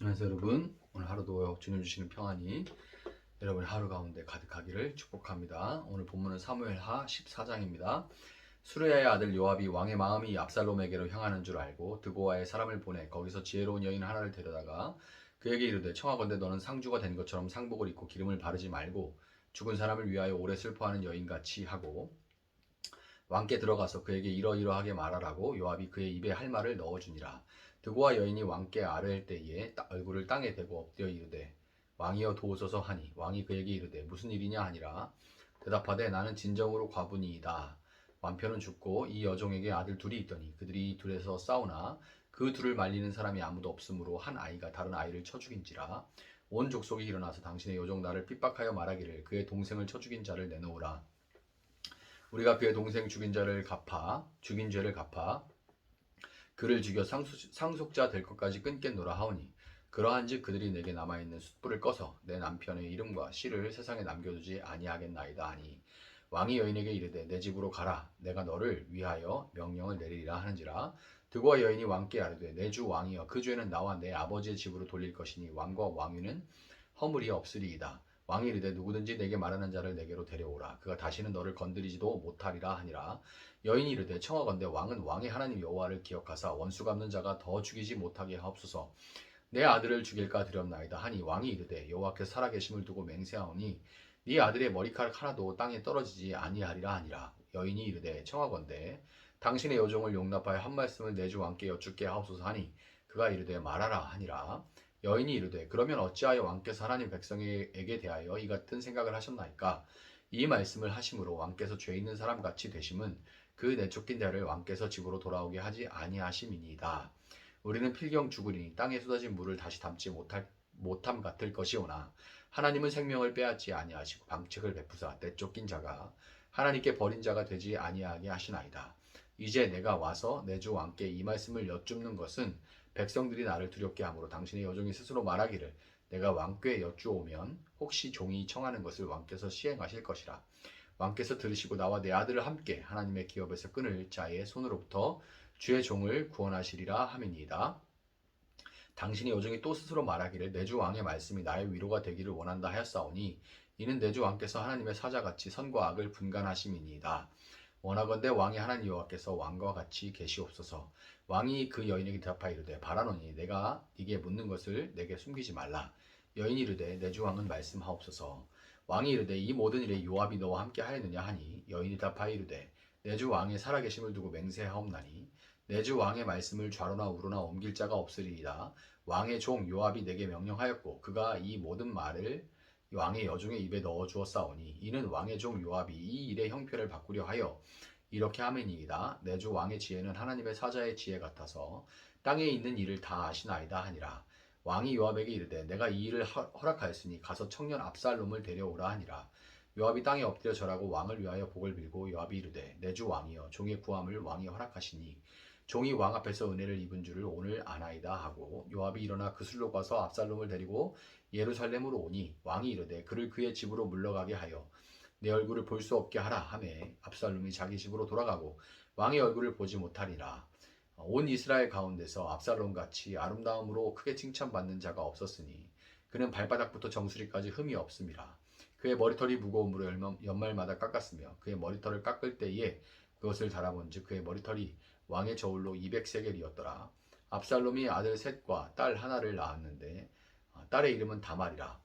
안녕하세요 여러분. 오늘 하루도 주님 주시는 평안이 여러분의 하루 가운데 가득하기를 축복합니다. 오늘 본문은 사무엘하 14장입니다. 수르야의 아들 요압이 왕의 마음이 압살롬에게로 향하는 줄 알고 드보아의 사람을 보내 거기서 지혜로운 여인 하나를 데려다가 그에게 이르되 청하건대 너는 상주가 된 것처럼 상복을 입고 기름을 바르지 말고 죽은 사람을 위하여 오래 슬퍼하는 여인같이 하고 왕께 들어가서 그에게 이러이러하게 말하라고 요압이 그의 입에 할 말을 넣어주니라. 드고와 여인이 왕께 아뢰을 때에 얼굴을 땅에 대고 엎드려 이르되 왕이여 도우소서 하니 왕이 그에게 이르되 무슨 일이냐 하니라. 대답하되 나는 진정으로 과부니이다. 완편은 죽고 이 여종에게 아들 둘이 있더니 그들이 둘에서 싸우나 그 둘을 말리는 사람이 아무도 없으므로 한 아이가 다른 아이를 쳐 죽인지라. 온 족속이 일어나서 당신의 여종 나를 핍박하여 말하기를 그의 동생을 쳐 죽인 자를 내놓으라. 우리가 그의 동생 죽인 죄를 갚아 그를 죽여 상속자 될 것까지 끊겠노라 하오니 그러한즉 그들이 내게 남아있는 숯불을 꺼서 내 남편의 이름과 씨를 세상에 남겨두지 아니하겠나이다 하니 왕이 여인에게 이르되 내 집으로 가라 내가 너를 위하여 명령을 내리리라 하는지라. 드고와 여인이 왕께 아뢰되 내 주 왕이여 그 죄는 나와 내 아버지의 집으로 돌릴 것이니 왕과 왕위는 허물이 없으리이다. 왕이 이르되 누구든지 내게 말하는 자를 내게로 데려오라. 그가 다시는 너를 건드리지도 못하리라 하니라. 여인이 이르되 청하건대 왕은 왕의 하나님 여호와를 기억하사 원수 갚는 자가 더 죽이지 못하게 하옵소서. 내 아들을 죽일까 두렵나이다 하니 왕이 이르되 여호와께서 살아계심을 두고 맹세하오니 네 아들의 머리카락 하나도 땅에 떨어지지 아니하리라 하니라. 여인이 이르되 청하건대 당신의 여종을 용납하여 한 말씀을 내 주 왕께 여쭙게 하옵소서 하니 그가 이르되 말하라 하니라. 여인이 이르되 그러면 어찌하여 왕께서 하나님 백성에게 대하여 이 같은 생각을 하셨나이까. 이 말씀을 하심으로 왕께서 죄 있는 사람 같이 되심은 그 내쫓긴 자를 왕께서 집으로 돌아오게 하지 아니하심이니이다. 우리는 필경 죽으리니 땅에 쏟아진 물을 다시 담지 못함 같을 것이오나 하나님은 생명을 빼앗지 아니하시고 방책을 베푸사 내쫓긴 자가 하나님께 버린 자가 되지 아니하게 하시나이다. 이제 내가 와서 내 주 왕께 이 말씀을 여쭙는 것은 백성들이 나를 두렵게 하므로 당신의 여종이 스스로 말하기를 내가 왕께 여쭈오면 혹시 종이 청하는 것을 왕께서 시행하실 것이라. 왕께서 들으시고 나와 내 아들을 함께 하나님의 기업에서 끊을 자의 손으로부터 주의 종을 구원하시리라 함이니이다. 당신이 여종이 또 스스로 말하기를 내 주 왕의 말씀이 나의 위로가 되기를 원한다 하였사오니 이는 내 주 왕께서 하나님의 사자같이 선과 악을 분간하심이니이다. 원하건대 왕의 하나님 여호와께서 왕과 같이 계시옵소서. 왕이 그 여인에게 대답하여 이르되 바라노니 내가 네게 묻는 것을 내게 숨기지 말라. 여인이 이르되 내 주 왕은 말씀하옵소서. 왕이 이르되 이 모든 일에 요압이 너와 함께 하였느냐 하니 여인이 답하여 이르되 내 주 왕의 살아계심을 두고 맹세하옵나니 내 주 왕의 말씀을 좌로나 우로나 옮길 자가 없으리이다. 왕의 종 요압이 내게 명령하였고 그가 이 모든 말을 왕의 여종의 입에 넣어 주었사오니 이는 왕의 종 요압이 이 일의 형편을 바꾸려 하여 이렇게 함이니이다. 내 주 왕의 지혜는 하나님의 사자의 지혜 같아서 땅에 있는 일을 다 아시나이다 하니라. 왕이 요압에게 이르되 내가 이 일을 허락하였으니 가서 청년 압살롬을 데려오라 하니라. 요압이 땅에 엎드려 절하고 왕을 위하여 복을 빌고 요압이 이르되 내 주 왕이여 종의 구함을 왕이 허락하시니 종이 왕 앞에서 은혜를 입은 줄을 오늘 아나이다 하고 요압이 일어나 그술로 가서 압살롬을 데리고 예루살렘으로 오니 왕이 이르되 그를 그의 집으로 물러가게 하여 내 얼굴을 볼 수 없게 하라 하매 압살롬이 자기 집으로 돌아가고 왕의 얼굴을 보지 못하리라. 온 이스라엘 가운데서 압살롬같이 아름다움으로 크게 칭찬받는 자가 없었으니 그는 발바닥부터 정수리까지 흠이 없음이라. 그의 머리털이 무거움으로 연말마다 깎았으며 그의 머리털을 깎을 때에 그것을 달아본즉 그의 머리털이 왕의 저울로 200세겔이었더라. 압살롬이 아들 셋과 딸 하나를 낳았는데 딸의 이름은 다말이라.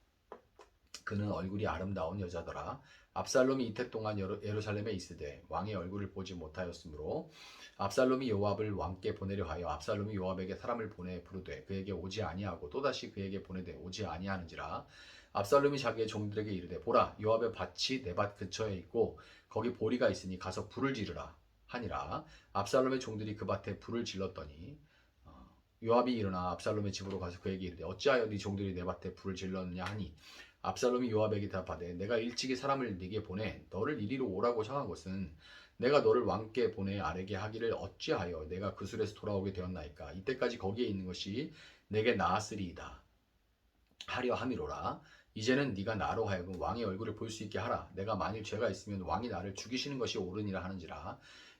그는 얼굴이 아름다운 여자더라. 압살롬이 이태 동안 예루살렘에 있으되 왕의 얼굴을 보지 못하였으므로 압살롬이 요압을 왕께 보내려 하여 압살롬이 요압에게 사람을 보내 부르되 그에게 오지 아니하고 또다시 그에게 보내되 오지 아니하는지라. 압살롬이 자기의 종들에게 이르되 보라 요압의 밭이 내 밭 근처에 있고 거기 보리가 있으니 가서 불을 지르라 하니라. 압살롬의 종들이 그 밭에 불을 질렀더니 요압이 일어나 압살롬의 집으로 가서 그에게 이르되 어찌하여 네 종들이 내 밭에 불을 질렀느냐 하니 압살롬이 요압에게 대답하되 내가 일찍이 사람을 네게 보내 너를 이리로 오라고 청한 것은 내가 너를 왕께 보내 아뢰게 하기를 어찌하여 내가 그술에서 돌아오게 되었나이까. 이때까지 거기에 있는 것이 내게 나았으리이다 하려 함이로라. 이제는 네가 나로 하여금 왕의 얼굴을 볼 수 있게 하라. 내가 만일 죄가 있으면 왕이 나를 죽이시는 것이 옳으니라 하는지라.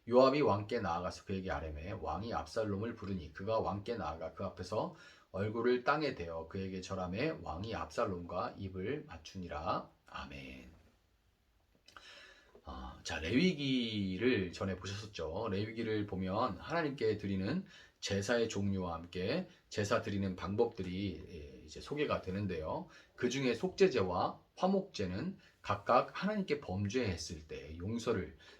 요압이 왕께 나아가서 그에게 아뢰매 왕이 압살롬을 부르니 그가 왕께 나아가 그 앞에서 얼굴을 땅에 대어 그에게 절하매 왕이 압살롬과 입을 맞추니라. 아멘. 자, 레위기를 전에 보셨었죠. 레위기를 보면 하나님께 드리는 제사의 종류와 함께 제사 드리는 방법들이 이제 소개가 되는데요. 그 중에 속죄제와 화목제는 각각 하나님께 범죄했을 때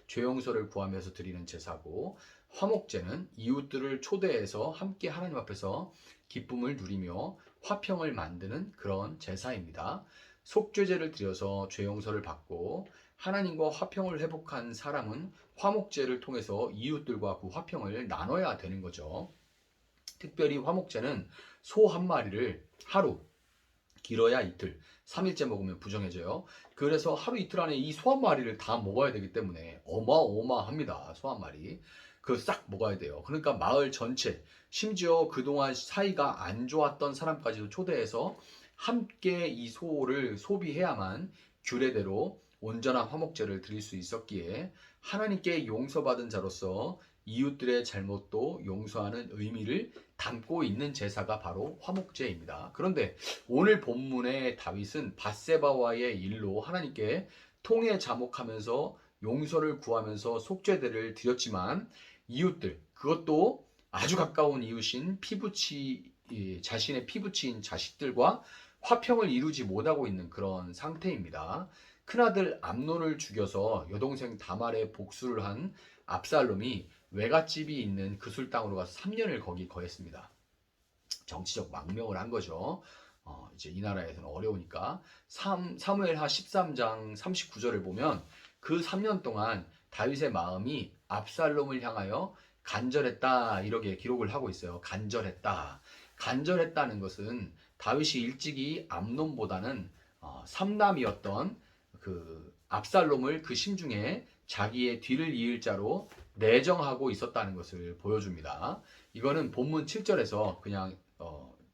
죄 용서를 구하면서 드리는 제사고, 화목제는 이웃들을 초대해서 함께 하나님 앞에서 기쁨을 누리며 화평을 만드는 그런 제사입니다. 속죄제를 드려서 죄 용서를 받고 하나님과 화평을 회복한 사람은 화목제를 통해서 이웃들과 그 화평을 나눠야 되는 거죠. 특별히 화목제는 소 한 마리를 하루, 길어야 이틀, 3일째 먹으면 부정해져요. 그래서 하루 이틀 안에 이 소 한 마리를 다 먹어야 되기 때문에 어마어마합니다. 소 한 마리. 그거 싹 먹어야 돼요. 그러니까 마을 전체, 심지어 그동안 사이가 안 좋았던 사람까지도 초대해서 함께 이 소를 소비해야만 규례대로 온전한 화목제를 드릴 수 있었기에 하나님께 용서받은 자로서 이웃들의 잘못도 용서하는 의미를 담고 있는 제사가 바로 화목제입니다. 그런데 오늘 본문의 다윗은 밧세바와의 일로 하나님께 통해 자목하면서 용서를 구하면서 속죄제를 드렸지만 이웃들, 그것도 아주 가까운 이웃인 자신의 피부치인 자식들과 화평을 이루지 못하고 있는 그런 상태입니다. 큰아들 암논을 죽여서 여동생 다말의 복수를 한 압살롬이 외갓집이 있는 그술 땅으로 가서 3년을 거기 거했습니다. 정치적 망명을 한 거죠. 이제 이 나라에서는 어려우니까. 사무엘하 13장 39절을 보면 그 3년 동안 다윗의 마음이 압살롬을 향하여 간절했다, 이렇게 기록을 하고 있어요. 간절했다. 간절했다는 것은 다윗이 일찍이 암논보다는 삼남이었던 그 압살롬을 그 심중에 자기의 뒤를 이을 자로 내정하고 있었다는 것을 보여줍니다. 이거는 본문 7절에서 그냥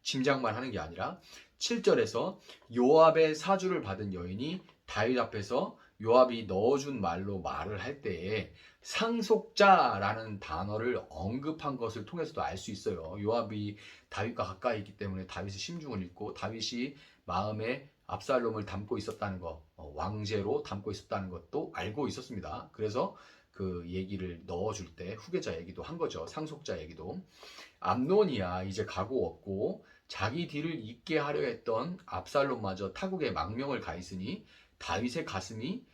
짐작만 하는 게 아니라 7절에서 요압의 사주를 받은 여인이 다윗 앞에서 요압이 넣어준 말로 말을 할 때에 상속자라는 단어를 언급한 것을 통해서도 알 수 있어요. 요압이 다윗과 가까이 있기 때문에 다윗의 심중을 읽고 다윗이 마음에 압살롬을 담고 있었다는 것, 왕제로 담고 있었다는 것도 알고 있었습니다. 그래서 그 얘기를 넣어줄 때 후계자 얘기도 한 거죠. 상속자 얘기도. 암논이야 이제 각오 없고 자기 뒤를 잇게 하려 했던 압살롬마저 타국에 망명을 가 있으니 다윗의 가슴이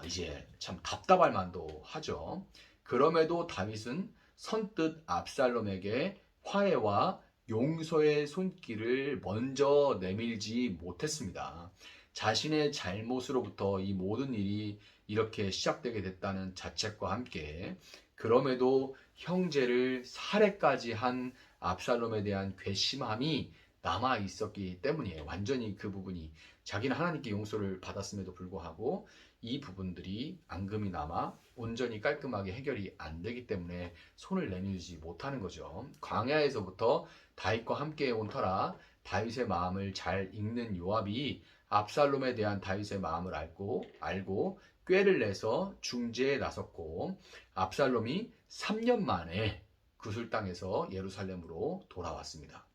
이제 참 답답할 만도 하죠. 그럼에도 다윗은 선뜻 압살롬에게 화해와 용서의 손길을 먼저 내밀지 못했습니다. 자신의 잘못으로부터 이 모든 일이 이렇게 시작되게 됐다는 자책과 함께 그럼에도 형제를 살해까지 한 압살롬에 대한 괘씸함이 남아 있었기 때문이에요. 완전히 그 부분이 자기는 하나님께 용서를 받았음에도 불구하고 이 부분들이 앙금이 남아 온전히 깔끔하게 해결이 안 되기 때문에 손을 내밀지 못하는 거죠. 광야에서부터 다윗과 함께 온 터라 다윗의 마음을 잘 읽는 요압이 압살롬에 대한 다윗의 마음을 알고 꾀를 내서 중재에 나섰고 압살롬이 3년 만에 구술 땅에서 예루살렘으로 돌아왔습니다.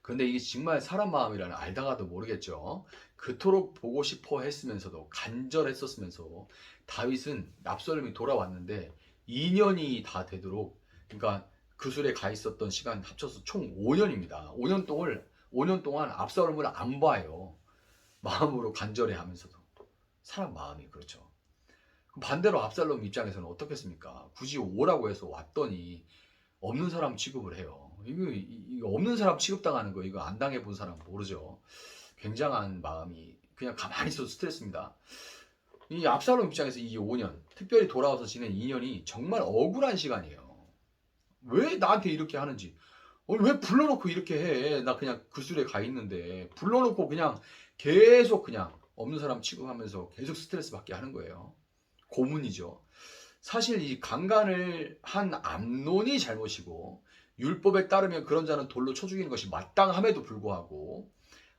근데 이게 정말 사람 마음이라는 알다가도 모르겠죠. 그토록 보고 싶어 했으면서도 간절했었으면서 다윗은 압살롬이 돌아왔는데 2년이 다 되도록, 그러니까 그술에 가 있었던 시간 합쳐서 총 5년입니다. 5년 동안 압살롬을 안 봐요. 마음으로 간절해 하면서도. 사람 마음이 그렇죠. 반대로 압살롬 입장에서는 어떻겠습니까? 굳이 오라고 해서 왔더니 없는 사람 취급을 해요. 이거 없는 사람 취급당하는 거 이거 안 당해본 사람 모르죠. 굉장한 마음이 그냥 가만히 있어도 스트레스입니다. 이 압살롬 입장에서 이 5년, 특별히 돌아와서 지낸 2년이 정말 억울한 시간이에요. 왜 나한테 이렇게 하는지, 왜 불러놓고 이렇게 해? 나 그냥 그술에 가 있는데 불러놓고 그냥 계속 그냥 없는 사람 취급하면서 계속 스트레스 받게 하는 거예요. 고문이죠. 사실 이 강간을 한 암논이 잘못이고 율법에 따르면 그런 자는 돌로 쳐 죽이는 것이 마땅함에도 불구하고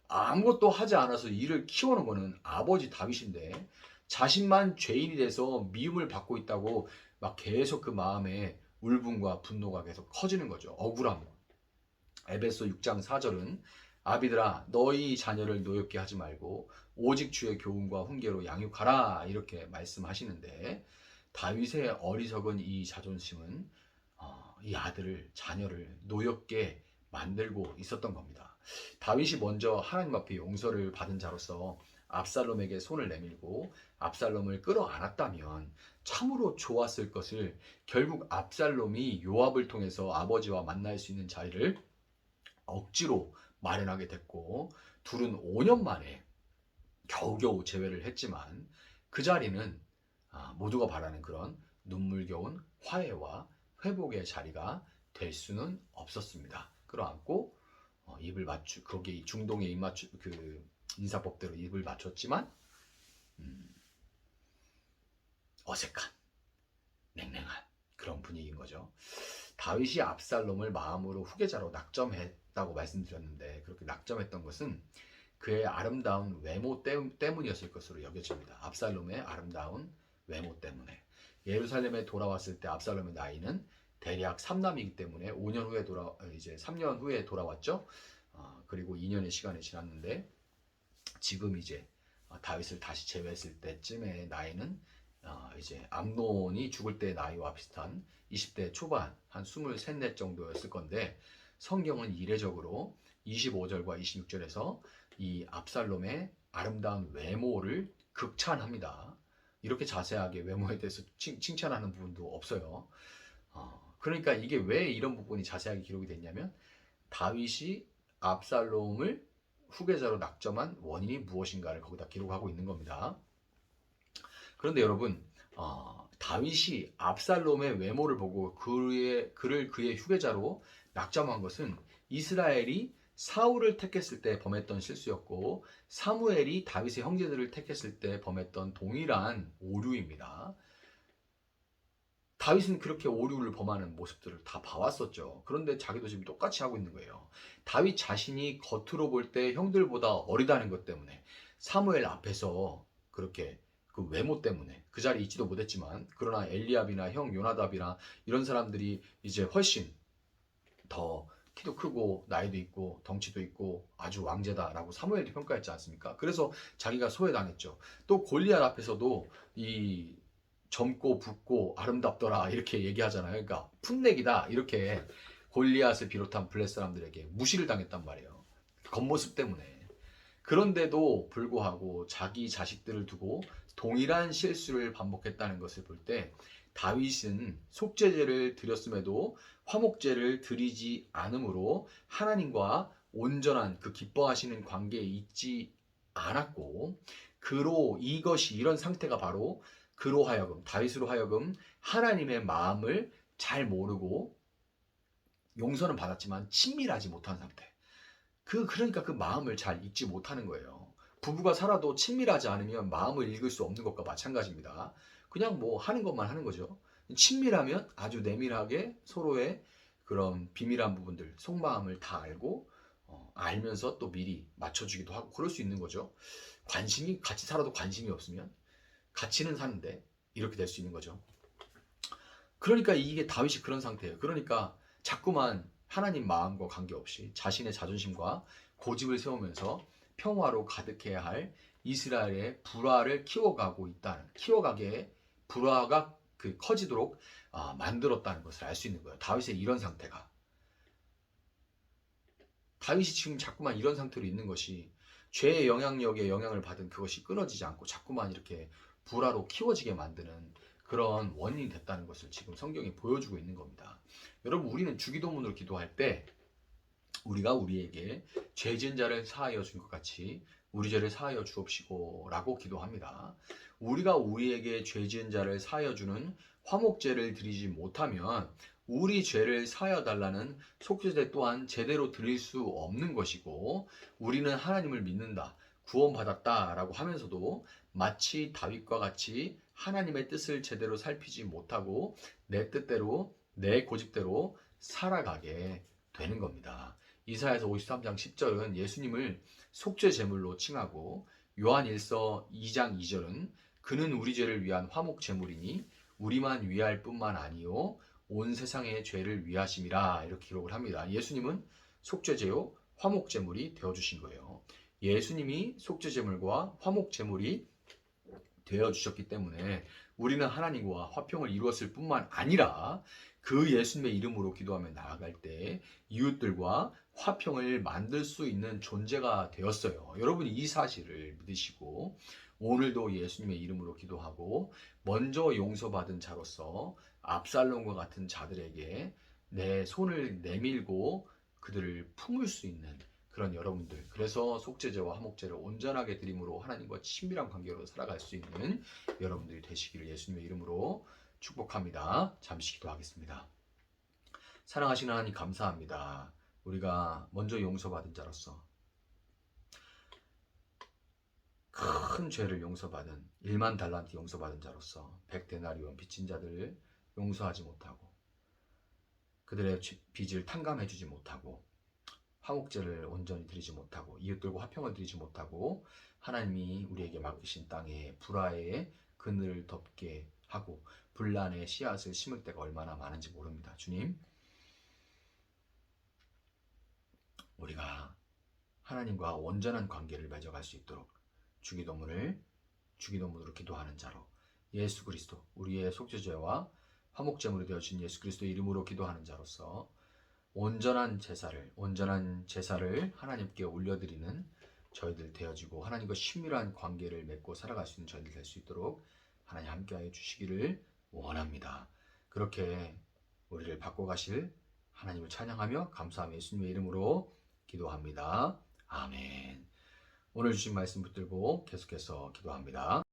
아무것도 하지 않아서 이를 키워놓은 거는 아버지 다윗인데 자신만 죄인이 돼서 미움을 받고 있다고 막 계속 그 마음에 울분과 분노가 계속 커지는 거죠. 억울함. 에베소 6장 4절은 아비들아 너희 자녀를 노엽게 하지 말고 오직 주의 교훈과 훈계로 양육하라 이렇게 말씀하시는데, 다윗의 어리석은 이 자존심은 이 아들을 자녀를 노엽게 만들고 있었던 겁니다. 다윗이 먼저 하나님 앞에 용서를 받은 자로서 압살롬에게 손을 내밀고 압살롬을 끌어안았다면 참으로 좋았을 것을, 결국 압살롬이 요압을 통해서 아버지와 만날 수 있는 자리를 억지로 마련하게 됐고, 둘은 5년 만에 겨우겨우 재회를 했지만 그 자리는 모두가 바라는 그런 눈물겨운 화해와 회복의 자리가 될 수는 없었습니다. 끌어안고 입을 맞추, 거기 중동의 입 맞추, 그 인사법대로 입을 맞췄지만 어색한, 냉랭한 그런 분위기인 거죠. 다윗이 압살롬을 마음으로 후계자로 낙점했다고 말씀드렸는데, 그렇게 낙점했던 것은 그의 아름다운 외모 때문이었을 것으로 여겨집니다. 압살롬의 아름다운 외모 때문에. 예루살렘에 돌아왔을 때 압살롬의 나이는 대략 3남이기 때문에 5년 후에 이제 3년 후에 돌아왔죠. 그리고 2년의 시간이 지났는데 지금 이제 다윗을 다시 제외했을 때쯤의 나이는 이제 암논이 죽을 때 나이와 비슷한 20대 초반 한 23, 4 정도였을 건데, 성경은 이례적으로 25절과 26절에서 이 압살롬의 아름다운 외모를 극찬합니다. 이렇게 자세하게 외모에 대해서 칭찬하는 부분도 없어요. 그러니까 이게 왜 이런 부분이 자세하게 기록이 됐냐면, 다윗이 압살롬을 후계자로 낙점한 원인이 무엇인가를 거기다 기록하고 있는 겁니다. 그런데 여러분, 다윗이 압살롬의 외모를 보고 그를 그의 후계자로 낙점한 것은 이스라엘이 사울을 택했을 때 범했던 실수였고, 사무엘이 다윗의 형제들을 택했을 때 범했던 동일한 오류입니다. 다윗은 그렇게 오류를 범하는 모습들을 다 봐왔었죠. 그런데 자기도 지금 똑같이 하고 있는 거예요. 다윗 자신이 겉으로 볼 때 형들보다 어리다는 것 때문에 사무엘 앞에서 그렇게 그 외모 때문에 그 자리에 있지도 못했지만, 그러나 엘리압이나 형 요나답이나 이런 사람들이 이제 훨씬 더 키도 크고 나이도 있고 덩치도 있고 아주 왕제다라고 사무엘이 평가했지 않습니까? 그래서 자기가 소외당했죠. 또 골리앗 앞에서도 이 젊고 붓고 아름답더라 이렇게 얘기하잖아요. 그러니까 풋내기다 이렇게 골리앗을 비롯한 블레 사람들에게 무시를 당했단 말이에요. 겉모습 때문에. 그런데도 불구하고 자기 자식들을 두고 동일한 실수를 반복했다는 것을 볼 때, 다윗은 속죄제를 드렸음에도 화목제를 드리지 않으므로 하나님과 온전한 그 기뻐하시는 관계에 있지 않았고, 이것이 이런 상태가 바로 그로 하여금, 다윗으로 하여금 하나님의 마음을 잘 모르고 용서는 받았지만 친밀하지 못한 상태. 그러니까 그 마음을 잘 읽지 못하는 거예요. 부부가 살아도 친밀하지 않으면 마음을 읽을 수 없는 것과 마찬가지입니다. 그냥 뭐 하는 것만 하는 거죠. 친밀하면 아주 내밀하게 서로의 그런 비밀한 부분들, 속마음을 다 알고 알면서 또 미리 맞춰주기도 하고 그럴 수 있는 거죠. 같이 살아도 관심이 없으면 같이는 사는데 이렇게 될 수 있는 거죠. 그러니까 이게 다윗이 그런 상태예요. 그러니까 자꾸만 하나님 마음과 관계없이 자신의 자존심과 고집을 세우면서 평화로 가득해야 할 이스라엘의 불화를 키워가게 불화가 커지도록 만들었다는 것을 알 수 있는 거예요. 다윗의 이런 상태가. 다윗이 지금 자꾸만 이런 상태로 있는 것이, 죄의 영향력에 영향을 받은 그것이 끊어지지 않고 자꾸만 이렇게 불화로 키워지게 만드는 그런 원인이 됐다는 것을 지금 성경이 보여주고 있는 겁니다. 여러분, 우리는 주기도문으로 기도할 때 우리가 우리에게 죄 지은 자를 사하여 준 것 같이 우리 죄를 사하여 주옵시고 라고 기도합니다. 우리가 우리에게 죄 지은 자를 사하여 주는 화목제를 드리지 못하면 우리 죄를 사하여 달라는 속죄제 또한 제대로 드릴 수 없는 것이고, 우리는 하나님을 믿는다, 구원받았다 라고 하면서도 마치 다윗과 같이 하나님의 뜻을 제대로 살피지 못하고 내 뜻대로 내 고집대로 살아가게 되는 겁니다. 이사야서 53장 10절은 예수님을 속죄 제물로 칭하고, 요한 1서 2장 2절은 그는 우리 죄를 위한 화목 제물이니 우리만 위할 뿐만 아니요 온 세상의 죄를 위하심이라 이렇게 기록을 합니다. 예수님은 속죄제요 화목제물이 되어주신 거예요. 예수님이 속죄제물과 화목제물이 되어주셨기 때문에 우리는 하나님과 화평을 이루었을 뿐만 아니라 그 예수님의 이름으로 기도하며 나아갈 때 이웃들과 화평을 만들 수 있는 존재가 되었어요. 여러분이 이 사실을 믿으시고 오늘도 예수님의 이름으로 기도하고 먼저 용서받은 자로서 압살롬과 같은 자들에게 내 손을 내밀고 그들을 품을 수 있는 그런 여러분들, 그래서 속죄제와 화목제를 온전하게 드림으로 하나님과 친밀한 관계로 살아갈 수 있는 여러분들이 되시기를 예수님의 이름으로 축복합니다. 잠시 기도하겠습니다. 사랑하시는 하나님 감사합니다. 우리가 먼저 용서받은 자로서 큰 죄를 용서받은 1만 달란트 용서받은 자로서 100데나리온 빚진 자들을 용서하지 못하고 그들의 빚을 탕감해 주지 못하고 화목제를 온전히 드리지 못하고 이웃들과 화평을 드리지 못하고 하나님이 우리에게 맡기신 땅에 불화의 그늘을 덮게 하고 분란의 씨앗을 심을 때가 얼마나 많은지 모릅니다. 주님, 우리가 하나님과 온전한 관계를 맺어갈 수 있도록 주기도문으로 기도하는 자로 예수 그리스도 우리의 속죄죄와 화목제물이 되어진 예수 그리스도의 이름으로 기도하는 자로서 온전한 제사를 하나님께 올려드리는 저희들 되어지고 하나님과 친밀한 관계를 맺고 살아갈 수 있는 저희들 될 수 있도록 하나님 함께하여 주시기를 원합니다. 그렇게 우리를 바꿔가실 하나님을 찬양하며 감사하며 예수님의 이름으로 기도합니다. 아멘. 오늘 주신 말씀 붙들고 계속해서 기도합니다.